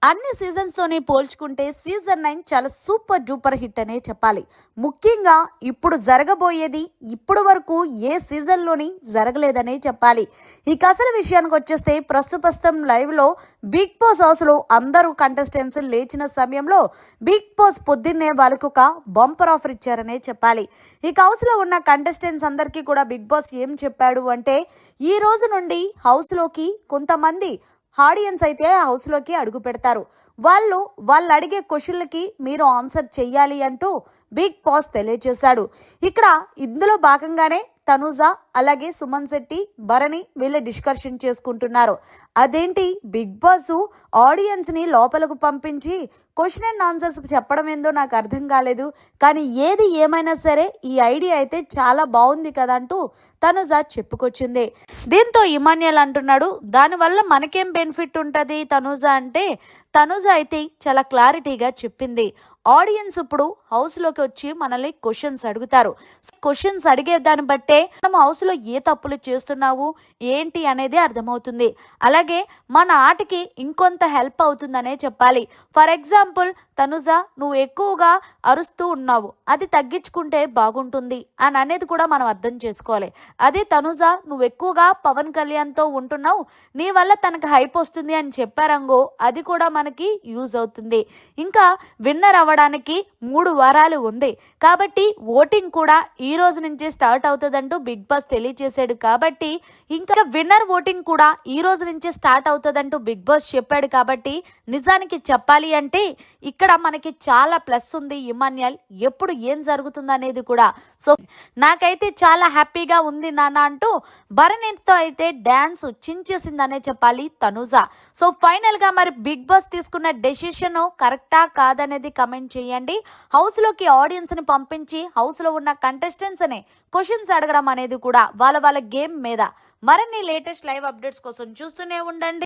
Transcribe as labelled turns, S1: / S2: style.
S1: అన్ని సీజన్స్తోనే పోల్చుకుంటే సీజన్ 9 చాలా సూపర్ డూపర్ హిట్ అనే చెప్పాలి. ముఖ్యంగా ఇప్పుడు జరగబోయేది ఇప్పుడు వరకు ఏ సీజన్లోని జరగలేదనే చెప్పాలి. ఇక అసలు విషయానికి వచ్చేస్తే ప్రస్తుతం లైవ్లో బిగ్ బాస్ హౌస్లో అందరూ కంటెస్టెంట్స్ లేచిన సమయంలో బిగ్ బాస్ పొద్దున్నే వాళ్ళకు ఒక బంపర్ ఆఫర్ ఇచ్చారనే చెప్పాలి. ఇక హౌస్లో ఉన్న కంటెస్టెంట్స్ అందరికీ కూడా బిగ్ బాస్ ఏం చెప్పాడు అంటే, ఈ రోజు నుండి హౌస్లోకి కొంతమంది ఆడియన్స్ అయితే హౌస్లోకి అడుగు పెడతారు. వాళ్ళు అడిగే క్వశ్చన్లకి మీరు ఆన్సర్ చెయ్యాలి అంటూ బిగ్ బాస్ తెలియజేశాడు. ఇక్కడ ఇందులో భాగంగానే తనూజ అలాగే సుమన్ శెట్టి, భరణి వీళ్ళు డిస్కషన్ చేసుకుంటున్నారు. అదేంటి బిగ్ బాస్ ఆడియన్స్ని లోపలకు పంపించి క్వశ్చన్ అండ్ ఆన్సర్స్ చెప్పడం ఏందో నాకు అర్థం కాలేదు, కానీ ఏది ఏమైనా సరే ఈ ఐడియా అయితే చాలా బాగుంది కదా అంటూ తనుజ చెప్పుకొచ్చింది. దీంతో ఇమాన్యుయల్ అంటున్నాడు, దానివల్ల మనకేం బెనిఫిట్ ఉంటుంది తనుజ అంటే, తనుజ అయితే చాలా క్లారిటీగా చెప్పింది. ఆడియన్స్ ఇప్పుడు హౌస్లోకి వచ్చి మనల్ని క్వశ్చన్స్ అడుగుతారు. క్వశ్చన్స్ అడిగే దాన్ని బట్టే మనం హౌస్లో ఏ తప్పులు చేస్తున్నావు ఏంటి అనేది అర్థమవుతుంది. అలాగే మన ఆటకి ఇంకొంత హెల్ప్ అవుతుందనే చెప్పాలి. ఫర్ ఎగ్జాంపుల్, తనుజ నువ్వు ఎక్కువగా అరుస్తూ ఉన్నావు, అది తగ్గించుకుంటే బాగుంటుంది అని అనేది కూడా మనం అర్థం చేసుకోవాలి. అదే తనుజ నువ్వు ఎక్కువగా పవన్ కళ్యాణ్తో ఉంటున్నావు, నీ వల్ల తనకు హైప్ వస్తుంది అని చెప్పారంగో, అది కూడా మనకి యూజ్ అవుతుంది. ఇంకా విన్నర్ అవ్వడానికి 3 వారాలు ఉంది కాబట్టి ఓటింగ్ కూడా ఈ రోజు నుంచి స్టార్ట్ అవుతుందంటూ బిగ్ బాస్ తెలియజేశాడు. కాబట్టి ఇంకా విన్నర్ ఓటింగ్ కూడా ఈ రోజు నుంచి స్టార్ట్ అవుతుందంటూ బిగ్ బాస్ చెప్పాడు. కాబట్టి నిజానికి చెప్పాలి అంటే ఇక్కడ మనకి చాలా ప్లస్ ఉంది. ఇమాన్యుయల్ ఎప్పుడు ఏం జరుగుతుంది అనేది కూడా. సో నాకైతే చాలా హ్యాపీగా ఉంది నాన్న అంటూ భరణితో అయితే డ్యాన్స్ చించేసిందనే చెప్పాలి తనుజ. సో ఫైనల్ గా మరి బిగ్ బాస్ తీసుకున్న డెసిషన్ కరెక్టా కాదనేది కమెంట్ చేయండి. హౌస్ లోకి ఆడియన్స్ ని పంపించి హౌస్ లో ఉన్న కంటెస్టెంట్స్ ని క్వశ్చన్స్ అడగడం అనేది కూడా వాళ్ళ గేమ్ మీద. మరిన్ని లేటెస్ట్ లైవ్ అప్డేట్స్ కోసం చూస్తూనే ఉండండి.